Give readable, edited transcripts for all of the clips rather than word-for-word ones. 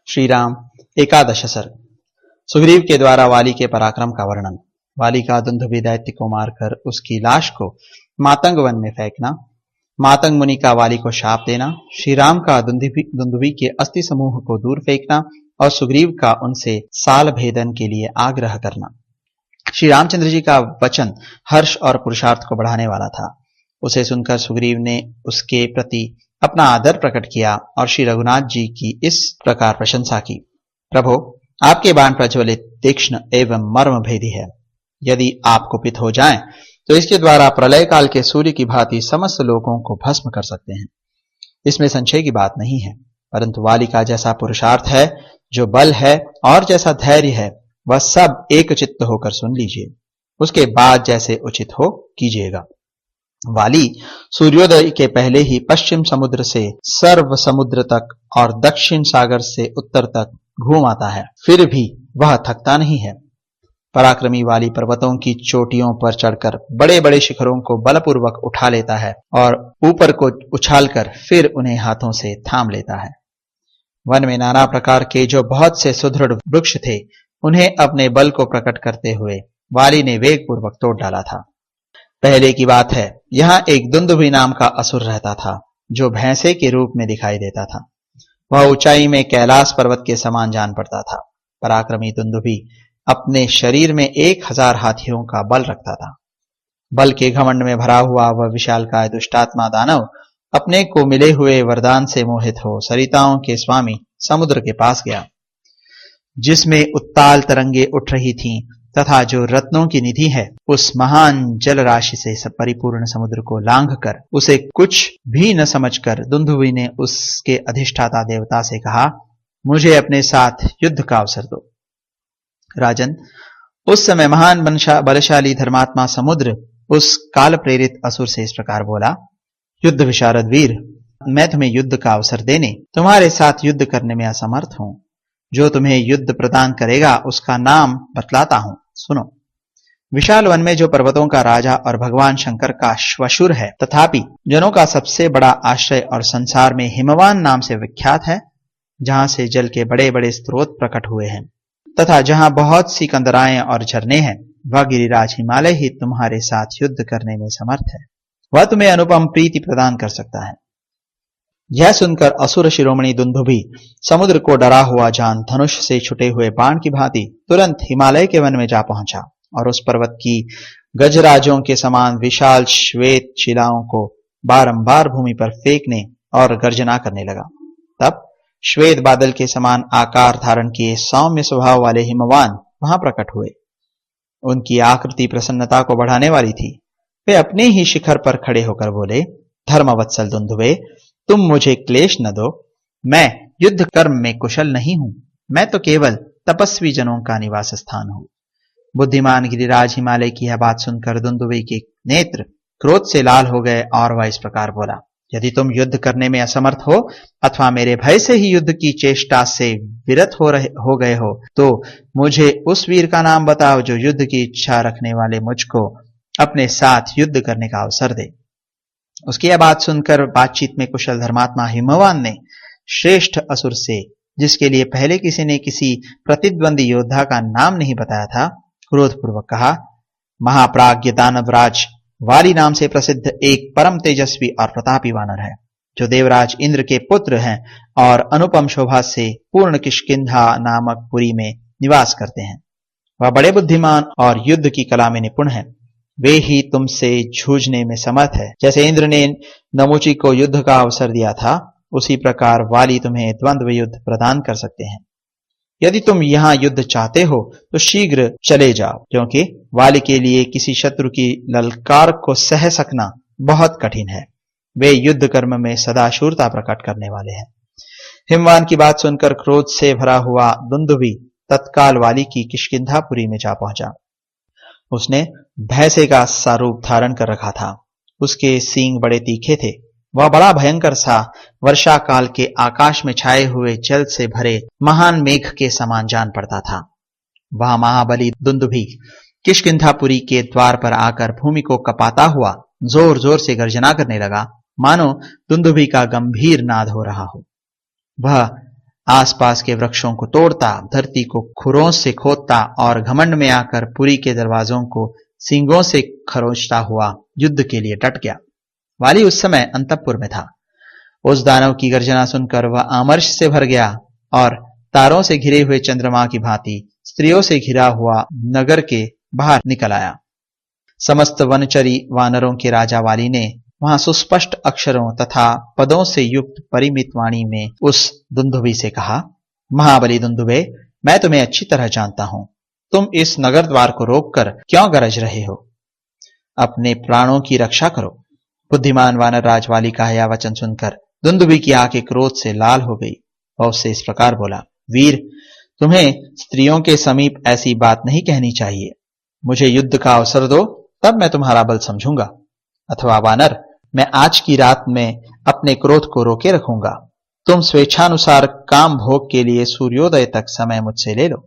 श्री राम एकादश सर्ग। सुग्रीव के द्वारा वाली के पराक्रम का वर्णन। वाली का दुंदुभि दैत्य को मारकर उसकी लाश को मातंग वन में फेंकना, मातंग मुनि का वाली को शाप देना, श्री राम का दुंदुभि के अस्थि समूह को दूर फेंकना और सुग्रीव का उनसे साल भेदन के लिए आग्रह करना। श्री रामचंद्र जी का वचन हर्ष और पुरुषार्थ को बढ़ाने वाला था। उसे सुनकर सुग्रीव ने उसके प्रति अपना आदर प्रकट किया और श्री रघुनाथ जी की इस प्रकार प्रशंसा की। प्रभो, आपके बाण प्रज्वलित, तीक्ष्ण एवं मर्म भेदी है। यदि आप कुपित हो जाएं, तो इसके द्वारा प्रलय काल के सूर्य की भांति समस्त लोगों को भस्म कर सकते हैं। इसमें संशय की बात नहीं है। परंतु वाली का जैसा पुरुषार्थ है, जो बल है और जैसा धैर्य है, वह सब एक चित्त होकर सुन लीजिए। उसके बाद जैसे उचित हो कीजिएगा। वाली सूर्योदय के पहले ही पश्चिम समुद्र से सर्व समुद्र तक और दक्षिण सागर से उत्तर तक घूम आता है, फिर भी वह थकता नहीं है। पराक्रमी वाली पर्वतों की चोटियों पर चढ़कर बड़े बड़े शिखरों को बलपूर्वक उठा लेता है और ऊपर को उछालकर फिर उन्हें हाथों से थाम लेता है। वन में नाना प्रकार के जो बहुत से सुदृढ़ वृक्ष थे, उन्हें अपने बल को प्रकट करते हुए वाली ने वेग पूर्वक तोड़ डाला था। पहले की बात है, यहाँ एक दुंदुभि नाम का असुर रहता था, जो भैंसे के रूप में दिखाई देता था। वह ऊंचाई में कैलाश पर्वत के समान जान पड़ता था। पराक्रमी दुंदुभि अपने शरीर में 1000 हाथियों का बल रखता था। बल के घमंड में भरा हुआ वह विशालकाय दुष्टात्मा दानव अपने को मिले हुए वरदान से मोहित हो सरिताओं के स्वामी समुद्र के पास गया, जिसमें उत्ताल तरंगे उठ रही थीं, तथा जो रत्नों की निधि है, उस महान जल राशि से परिपूर्ण समुद्र को लांघकर उसे कुछ भी न समझकर दुंदुभि ने उसके अधिष्ठाता देवता से कहा, मुझे अपने साथ युद्ध का अवसर दो। राजन, उस समय महान बलशाली धर्मात्मा समुद्र उस काल प्रेरित असुर से इस प्रकार बोला, युद्ध विशारद वीर, मैं तुम्हें युद्ध का अवसर देने, तुम्हारे साथ युद्ध करने में असमर्थ हूं। जो तुम्हें युद्ध प्रदान करेगा उसका नाम बतलाता हूं, सुनो। विशाल वन में जो पर्वतों का राजा और भगवान शंकर का श्वशुर है, तथापि जनों का सबसे बड़ा आश्रय और संसार में हिमवान नाम से विख्यात है, जहां से जल के बड़े बड़े स्रोत प्रकट हुए हैं, तथा जहां बहुत सी कंदराएं और झरने हैं, वह गिरिराज हिमालय ही तुम्हारे साथ युद्ध करने में समर्थ है। वह तुम्हें अनुपम प्रीति प्रदान कर सकता है। यह सुनकर असुर शिरोमणि दुंदुभि समुद्र को डरा हुआ जान धनुष से छुटे हुए बाण की भांति तुरंत हिमालय के वन में जा पहुंचा और उस पर्वत की गजराजों के समान विशाल श्वेत शिलाओं को बारंबार भूमि पर फेंकने और गर्जना करने लगा। तब श्वेत बादल के समान आकार धारण किए सौम्य स्वभाव वाले हिमवान वहां प्रकट हुए। उनकी आकृति प्रसन्नता को बढ़ाने वाली थी। वे अपने ही शिखर पर खड़े होकर बोले, धर्मवत्सल दुंदुभे, तुम मुझे क्लेश न दो। मैं युद्ध कर्म में कुशल नहीं हूं। मैं तो केवल तपस्वी जनों का निवास स्थान हूं। बुद्धिमान गिरिराज हिमालय की यह बात सुनकर दुंदुभि के नेत्र क्रोध से लाल हो गए और वह इस प्रकार बोला, यदि तुम युद्ध करने में असमर्थ हो अथवा मेरे भय से ही युद्ध की चेष्टा से विरत हो गए हो, तो मुझे उस वीर का नाम बताओ जो युद्ध की इच्छा रखने वाले मुझको अपने साथ युद्ध करने का अवसर दे। उसकी यह बात सुनकर बातचीत में कुशल धर्मात्मा हिमवान ने श्रेष्ठ असुर से, जिसके लिए पहले किसी ने किसी प्रतिद्वंदी योद्धा का नाम नहीं बताया था, क्रोधपूर्वक कहा, महाप्राज्ञ दानवराज वाली नाम से प्रसिद्ध एक परम तेजस्वी और प्रतापी वानर है, जो देवराज इंद्र के पुत्र हैं और अनुपम शोभा से पूर्ण किष्किंधा नामक पुरी में निवास करते हैं। वह बड़े बुद्धिमान और युद्ध की कला में निपुण है। वे ही तुमसे जूझने में समर्थ है। जैसे इंद्र ने नमुची को युद्ध का अवसर दिया था, उसी प्रकार वाली तुम्हें द्वंद्व युद्ध प्रदान कर सकते हैं। यदि तुम यहाँ युद्ध चाहते हो तो शीघ्र चले जाओ, क्योंकि वाली के लिए किसी शत्रु की ललकार को सह सकना बहुत कठिन है। वे युद्ध कर्म में सदा शूरता प्रकट करने वाले हैं। हिमवान की बात सुनकर क्रोध से भरा हुआ दुंदुभि तत्काल वाली की किष्किंधापुरी में जा पहुंचा। उसने भैंसे का सा रूप धारण कर रखा था। उसके सींग बड़े तीखे थे। वह बड़ा भयंकर सा वर्षा काल के आकाश में छाए हुए जल से भरे महान मेघ के समान जान पड़ता था। वह महाबली दुंदुभि किष्किंधापुरी के द्वार पर आकर भूमि को कपाता हुआ जोर जोर से गर्जना करने लगा, मानो दुंदुभि का गंभीर नाद हो रहा हो। वह आसपास के वृक्षों को तोड़ता, धरती को खुरों से खोदता और घमंड में आकर पुरी के दरवाजों को सींगों से खरोंचता हुआ युद्ध के लिए डट गया। वाली उस समय अंतःपुर में था। उस दानव की गर्जना सुनकर वह आमर्ष से भर गया और तारों से घिरे हुए चंद्रमा की भांति स्त्रियों से घिरा हुआ नगर के बाहर निकल आया। समस्त वनचरी वानरों के राजा वाली ने वहां सुस्पष्ट अक्षरों तथा पदों से युक्त परिमित वाणी में उस दुंदुभि से कहा, महाबली दुंदुभे, मैं तुम्हें अच्छी तरह जानता हूं। तुम इस नगर द्वार को रोककर क्यों गरज रहे हो? अपने प्राणों की रक्षा करो। बुद्धिमान वानर राज वाली का यह वचन सुनकर दुंदुभि की आंखें क्रोध से लाल हो गई और उससे इस प्रकार बोला, वीर, तुम्हें स्त्रियों के समीप ऐसी बात नहीं कहनी चाहिए। मुझे युद्ध का अवसर दो, तब मैं तुम्हारा बल समझूंगा। अथवा वानर, मैं आज की रात में अपने क्रोध को रोके रखूंगा। तुम स्वेच्छानुसार काम भोग के लिए सूर्योदय तक समय मुझसे ले लो।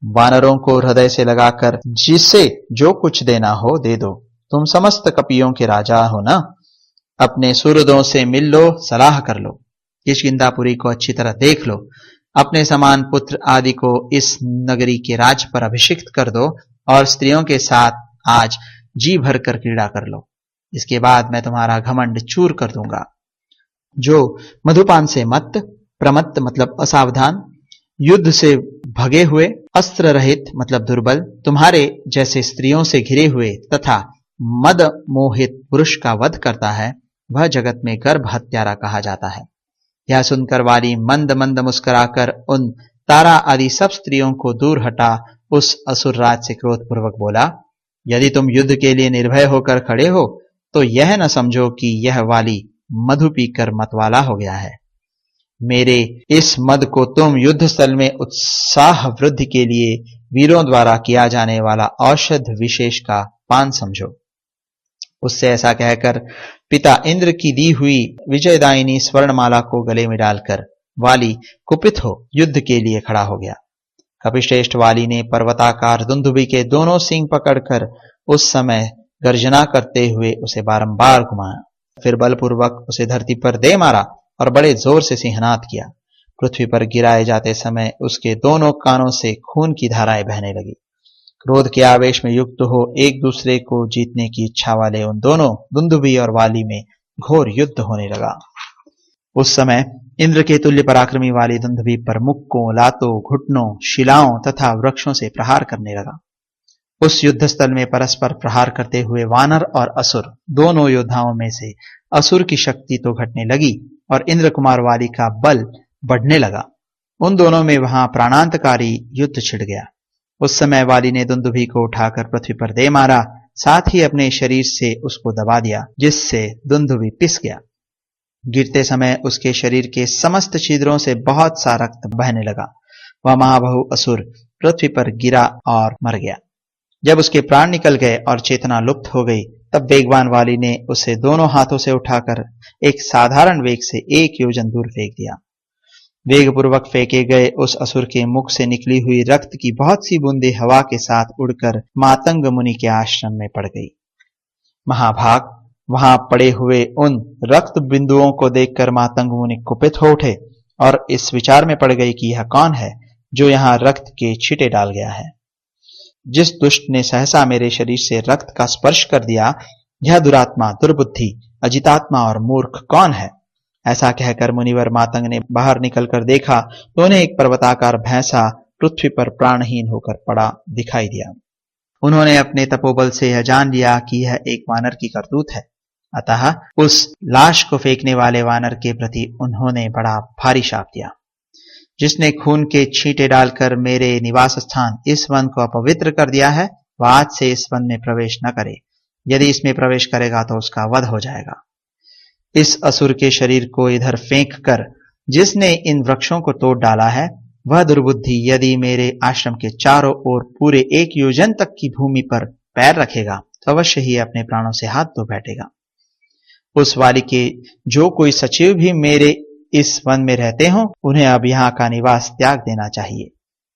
वानरों को हृदय से लगाकर जिसे जो कुछ देना हो दे दो। तुम समस्त कपियों के राजा हो ना। अपने सुहृदों से मिल लो, सलाह कर लो। किष्किंधापुरी को अच्छी तरह देख लो। अपने समान पुत्र आदि को इस नगरी के राज पर अभिषिक्त कर दो और स्त्रियों के साथ आज जी भर कर क्रीड़ा कर लो। इसके बाद मैं तुम्हारा घमंड चूर कर दूंगा। जो मधुपान से मत, प्रमत्त मतलब असावधान, युद्ध से भगे हुए, अस्त्र रहित मतलब दुर्बल, तुम्हारे जैसे स्त्रियों से घिरे हुए तथा मद मोहित पुरुष का वध करता है, वह जगत में गर्भ हत्यारा कहा जाता है। यह सुनकर वाली मंद मंद मुस्कुराकर उन तारा आदि सब स्त्रियों को दूर हटा उस असुरराज से क्रोधपूर्वक बोला, यदि तुम युद्ध के लिए निर्भय होकर खड़े हो तो यह न समझो कि यह वाली मधु पीकर मतवाला हो गया है। मेरे इस मद को तुम युद्ध स्थल में उत्साह वृद्धि के लिए वीरों द्वारा किया जाने वाला औषध विशेष का पान समझो। उससे ऐसा कहकर पिता इंद्र की दी हुई विजयदायिनी स्वर्णमाला को गले में डालकर वाली कुपित हो युद्ध के लिए खड़ा हो गया। कपिश्रेष्ठ वाली ने पर्वताकार दुंदुभि के दोनों सींग पकड़कर उस समय गर्जना करते हुए उसे बारंबार घुमाया, फिर बलपूर्वक उसे धरती पर दे मारा और बड़े जोर से सिंहनाद किया। पृथ्वी पर गिराए जाते समय उसके दोनों कानों से खून की धाराएं बहने लगी। क्रोध के आवेश में युक्त हो एक दूसरे को जीतने की इच्छा वाले उन दोनों दुंदुभि और वाली में घोर युद्ध होने लगा। उस समय इंद्र के तुल्य पराक्रमी वाली दुंदुभि पर मुक्कों, लातों, घुटनों, शिलाओं तथा वृक्षों से प्रहार करने लगा। उस युद्ध स्थल में परस्पर प्रहार करते हुए वानर और असुर दोनों योद्धाओं में से असुर की शक्ति तो घटने लगी और इंद्र कुमार वाली का बल बढ़ने लगा। उन दोनों में वहां प्राणांतकारी युद्ध छिड़ गया। उस समय वाली ने दुंदुभि को उठाकर पृथ्वी पर दे मारा, साथ ही अपने शरीर से उसको दबा दिया, जिससे दुंदुभि पिस गया। गिरते समय उसके शरीर के समस्त छिद्रों से बहुत सा रक्त बहने लगा। वह महाबाहु असुर पृथ्वी पर गिरा और मर गया। जब उसके प्राण निकल गए और चेतना लुप्त हो गई, तब वेगवान वाली ने उसे दोनों हाथों से उठाकर एक साधारण वेग से 1 योजन दूर फेंक दिया। वेगपूर्वक फेंके गए उस असुर के मुख से निकली हुई रक्त की बहुत सी बूंदें हवा के साथ उड़कर मातंग मुनि के आश्रम में पड़ गई। महाभाग, वहां पड़े हुए उन रक्त बिंदुओं को देखकर मातंग मुनि कुपित हो उठे और इस विचार में पड़ गई कि यह कौन है जो यहाँ रक्त के छींटे डाल गया है। जिस दुष्ट ने सहसा मेरे शरीर से रक्त का स्पर्श कर दिया, यह दुरात्मा, दुर्बुद्धि, अजितात्मा और मूर्ख कौन है? ऐसा कहकर मुनिवर मातंग ने बाहर निकलकर देखा तो उन्हें एक पर्वताकार भैंसा पृथ्वी पर प्राणहीन होकर पड़ा दिखाई दिया। उन्होंने अपने तपोबल से यह जान लिया कि यह एक वानर की करतूत है। अतः उस लाश को फेंकने वाले वानर के प्रति उन्होंने बड़ा भारी शाप दिया। जिसने खून के छींटे डालकर मेरे निवास स्थान इस वन को अपवित्र कर दिया है, वह आज से इस वन में प्रवेश न करे। यदि इसमें प्रवेश करेगा तो उसका वध हो जाएगा। इस असुर के शरीर को इधर फेंक कर जिसने इन वृक्षों को तोड़ डाला है, वह दुर्बुद्धि यदि मेरे आश्रम के चारों ओर पूरे 1 योजन तक की भूमि पर पैर रखेगा तो अवश्य ही अपने प्राणों से हाथ धो बैठेगा। उस वाली के जो कोई सचिव भी मेरे इस वन में रहते हों, उन्हें अब यहाँ का निवास त्याग देना चाहिए।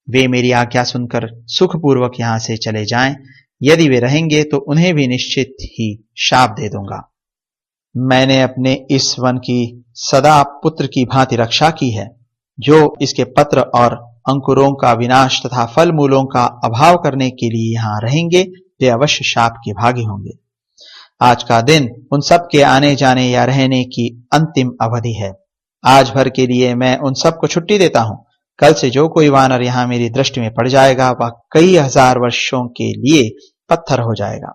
वे मेरी आज्ञा सुनकर सुखपूर्वक यहाँ से चले जाएं। यदि वे रहेंगे तो उन्हें भी निश्चित ही शाप दे दूंगा। मैंने अपने इस वन की सदा पुत्र की भांति रक्षा की है। जो इसके पत्र और अंकुरों का विनाश तथा फल मूलों का अभाव करने के लिए यहाँ रहेंगे, वे अवश्य शाप के भागी होंगे। आज का दिन उन सब के आने जाने या रहने की अंतिम अवधि है। आज भर के लिए मैं उन सबको छुट्टी देता हूं। कल से जो कोई वानर यहाँ मेरी दृष्टि में पड़ जाएगा, वह कई हजार वर्षों के लिए पत्थर हो जाएगा।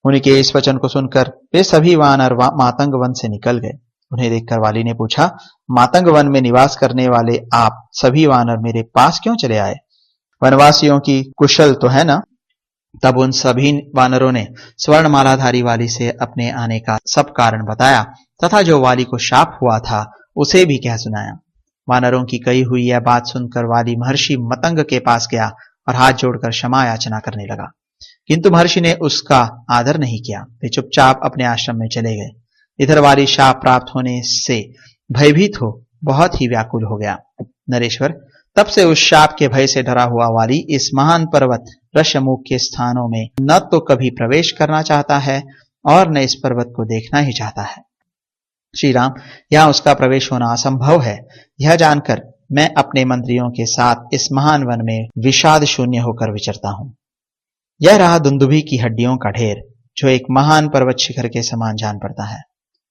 मुनि के इस वचन को सुनकर वे सभी वानर मातंग वन से निकल गए। उन्हें देखकर वाली ने पूछा, मातंग वन में निवास करने वाले आप सभी वानर मेरे पास क्यों चले आए? वनवासियों की कुशल तो है ना? तब उन सभी वानरों ने स्वर्णमालाधारी वाली से अपने आने का सब कारण बताया तथा जो वाली को शाप हुआ था उसे भी कह सुनाया। वानरों की कही हुई यह बात सुनकर वाली महर्षि मतंग के पास गया और हाथ जोड़कर क्षमा याचना करने लगा, किंतु महर्षि ने उसका आदर नहीं किया। वे चुपचाप अपने आश्रम में चले गए। इधर वाली शाप प्राप्त होने से भयभीत हो बहुत ही व्याकुल हो गया। नरेश्वर, तब से उस शाप के भय से डरा हुआ वाली इस महान पर्वत ऋष्यमुख के स्थानों में न तो कभी प्रवेश करना चाहता है और न इस पर्वत को देखना ही चाहता है। श्री राम, यहाँ उसका प्रवेश होना असंभव है। यह जानकर मैं अपने मंत्रियों के साथ इस महान वन में विषाद शून्य होकर विचरता हूं। यह रहा दुंदुभी की हड्डियों का ढेर, जो एक महान पर्वत शिखर के समान जान पड़ता है।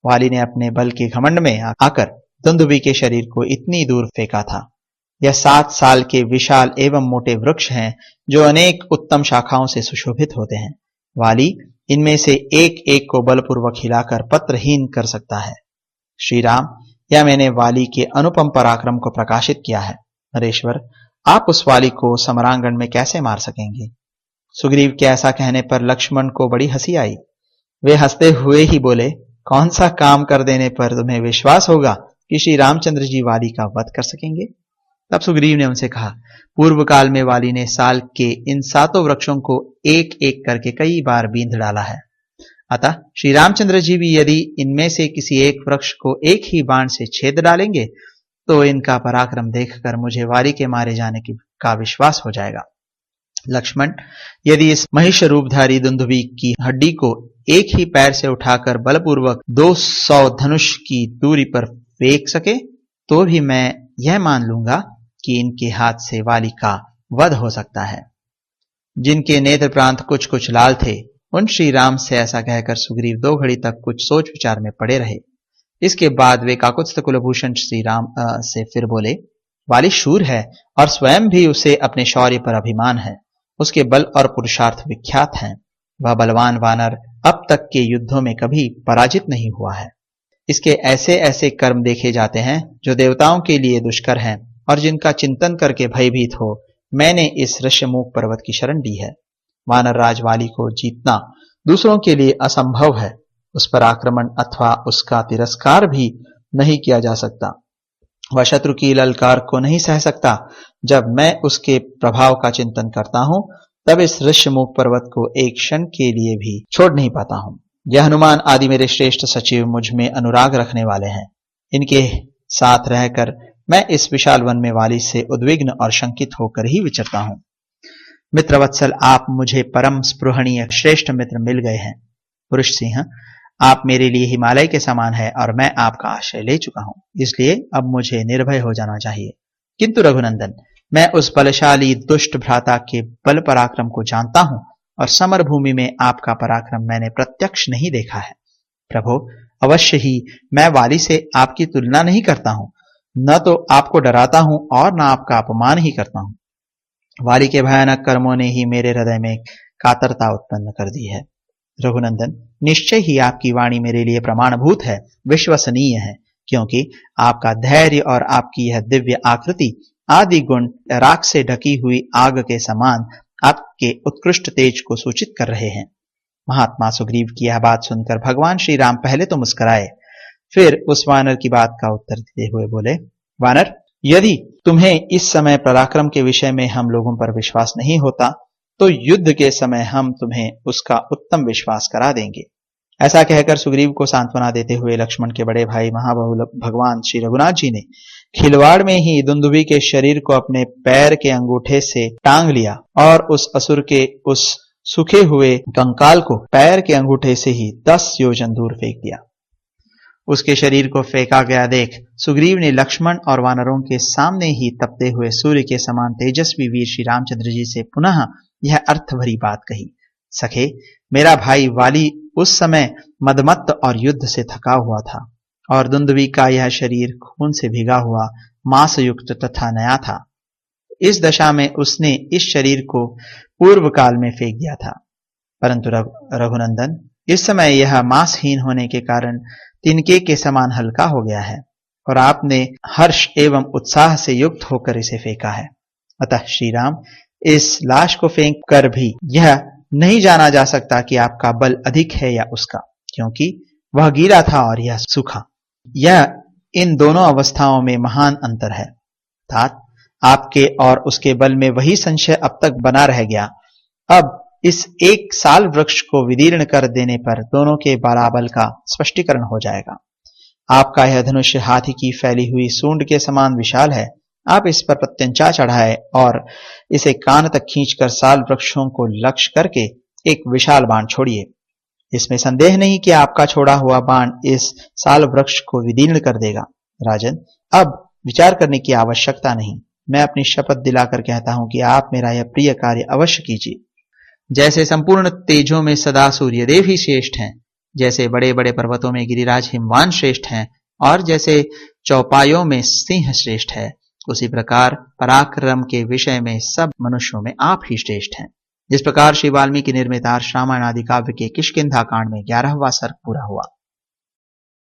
वाली ने अपने बल के घमंड में आकर दुंदुभी के शरीर को इतनी दूर फेंका था। यह 7 साल के विशाल एवं मोटे वृक्ष हैं, जो अनेक उत्तम शाखाओं से सुशोभित होते हैं। वाली इनमें से एक एक को बलपूर्वक हिलाकर पत्रहीन कर सकता है। श्री राम, यह मैंने वाली के अनुपम पराक्रम को प्रकाशित किया है। नरेश्वर, आप उस वाली को समरांगण में कैसे मार सकेंगे? सुग्रीव के ऐसा कहने पर लक्ष्मण को बड़ी हंसी आई। वे हंसते हुए ही बोले, कौन सा काम कर देने पर तुम्हें विश्वास होगा कि श्री रामचंद्र जी वाली का वध कर सकेंगे? तब सुग्रीव ने उनसे कहा, पूर्व काल में वाली ने साल के इन 7 वृक्षों को एक एक करके कई बार बींध डाला है। अतः श्री रामचंद्र जी भी यदि इनमें से किसी एक वृक्ष को एक ही बाण से छेद डालेंगे तो इनका पराक्रम देखकर मुझे वाली के मारे जाने का विश्वास हो जाएगा। लक्ष्मण, यदि इस महिष रूपधारी दुंदुभी की हड्डी को एक ही पैर से उठाकर बलपूर्वक 200 धनुष की दूरी पर फेंक सके तो भी मैं यह मान लूंगा कि इनके हाथ से वाली का वध हो सकता है। जिनके नेत्र प्रांत कुछ कुछ लाल थे, उन श्री राम से ऐसा कहकर सुग्रीव 2 घड़ी तक कुछ सोच विचार में पड़े रहे। इसके बाद वे काकुत्स्थ कुलभूषण श्री राम से फिर बोले, वाली शूर है और स्वयं भी उसे अपने शौर्य पर अभिमान है। उसके बल और पुरुषार्थ विख्यात हैं। वह बलवान वानर अब तक के युद्धों में कभी पराजित नहीं हुआ है। इसके ऐसे ऐसे कर्म देखे जाते हैं जो देवताओं के लिए दुष्कर हैं और जिनका चिंतन करके भयभीत हो मैंने इस ऋष्यमुख पर्वत की शरण ली है। वानर राज वाली को जीतना दूसरों के लिए असंभव है। उस पर आक्रमण अथवा उसका तिरस्कार भी नहीं किया जा सकता। वह शत्रु की ललकार को नहीं सह सकता। जब मैं उसके प्रभाव का चिंतन करता हूं तब इस ऋष्यमुख पर्वत को एक क्षण के लिए भी छोड़ नहीं पाता हूं। यह हनुमान आदि मेरे श्रेष्ठ सचिव मुझ में अनुराग रखने वाले हैं। इनके साथ रहकर मैं इस विशाल वन में वाली से उद्विग्न और शंकित होकर ही विचरता हूं। मित्रवत्सल, आप मुझे परम स्पृहणीय श्रेष्ठ मित्र मिल गए हैं। पुरुष सिंह, आप मेरे लिए हिमालय के समान है और मैं आपका आश्रय ले चुका हूं, इसलिए अब मुझे निर्भय हो जाना चाहिए। किंतु रघुनंदन, मैं उस बलशाली दुष्ट भ्राता के बल पराक्रम को जानता हूं और समर भूमि में आपका पराक्रम मैंने प्रत्यक्ष नहीं देखा है। प्रभु, अवश्य ही मैं वाली से आपकी तुलना नहीं करता हूं, न तो आपको डराता हूं और न आपका अपमान ही करता हूं। वाली के भयानक कर्मों ने ही मेरे हृदय में कातरता उत्पन्न कर दी है। रघुनंदन, निश्चय ही आपकी वाणी मेरे लिए प्रमाणभूत है, विश्वसनीय है, क्योंकि आपका धैर्य और आपकी यह दिव्य आकृति आदि गुण राख से ढकी हुई आग के समान आपके उत्कृष्ट तेज को सूचित कर रहे हैं। महात्मा सुग्रीव की यह बात सुनकर भगवान श्री राम पहले तो मुस्कुराए, फिर उस वानर की बात का उत्तर देते हुए बोले, वानर, यदि तुम्हें इस समय पराक्रम के विषय में हम लोगों पर विश्वास नहीं होता तो युद्ध के समय हम तुम्हें उसका उत्तम विश्वास करा देंगे। ऐसा कहकर सुग्रीव को सांत्वना देते हुए लक्ष्मण के बड़े भाई महाबहुल भगवान श्री रघुनाथ जी ने खिलवाड़ में ही दुंदुभी के शरीर को अपने पैर के अंगूठे से टांग लिया और उस असुर के उस सूखे हुए कंकाल को पैर के अंगूठे से ही 10 योजन दूर फेंक दिया। उसके शरीर को फेंका गया देख सुग्रीव ने लक्ष्मण और वानरों के सामने ही तपते हुए सूर्य के समान तेजस्वी वीर श्री रामचंद्र जी से पुनः यह अर्थ भरी बात कही। सखे, मेरा भाई वाली उस समय मदमत्त और युद्ध से थका हुआ था और दुंदुभी का यह शरीर खून से भिगा हुआ मांस युक्त तथा नया था। इस दशा में उसने इस शरीर को पूर्व काल में फेंक दिया था, परंतु रघुनंदन इस समय यह मांसहीन होने के कारण तिनके के समान हल्का हो गया है और आपने हर्ष एवं उत्साह से युक्त होकर इसे फेंका है। अतः श्री राम, इस लाश को फेंक कर भी यह नहीं जाना जा सकता कि आपका बल अधिक है या उसका, क्योंकि वह गीला था और यह सूखा। यह इन दोनों अवस्थाओं में महान अंतर है, अर्थात आपके और उसके बल में वही संशय अब तक बना रह गया। अब इस एक साल वृक्ष को विदीर्ण कर देने पर दोनों के बलाबल का स्पष्टीकरण हो जाएगा। आपका यह धनुष हाथी की फैली हुई सूंड के समान विशाल है। आप इस पर प्रत्यंचा चढ़ाए और इसे कान तक खींचकर साल वृक्षों को लक्ष्य करके एक विशाल बाण छोड़िए। इसमें संदेह नहीं कि आपका छोड़ा हुआ बाण इस साल वृक्ष को विदीर्ण कर देगा। राजन, अब विचार करने की आवश्यकता नहीं। मैं अपनी शपथ दिलाकर कहता हूं कि आप मेरा यह प्रिय कार्य अवश्य कीजिए। जैसे संपूर्ण तेजों में सदा सूर्यदेव ही श्रेष्ठ हैं, जैसे बड़े बड़े पर्वतों में गिरिराज हिमवान श्रेष्ठ हैं और जैसे चौपायों में सिंह श्रेष्ठ है, उसी प्रकार पराक्रम के विषय में सब मनुष्यों में आप ही श्रेष्ठ हैं। जिस प्रकार श्री वाल्मीकि निर्मित रामायण आदि काव्य के किष्किंधा कांड में 11वां सर्ग पूरा हुआ।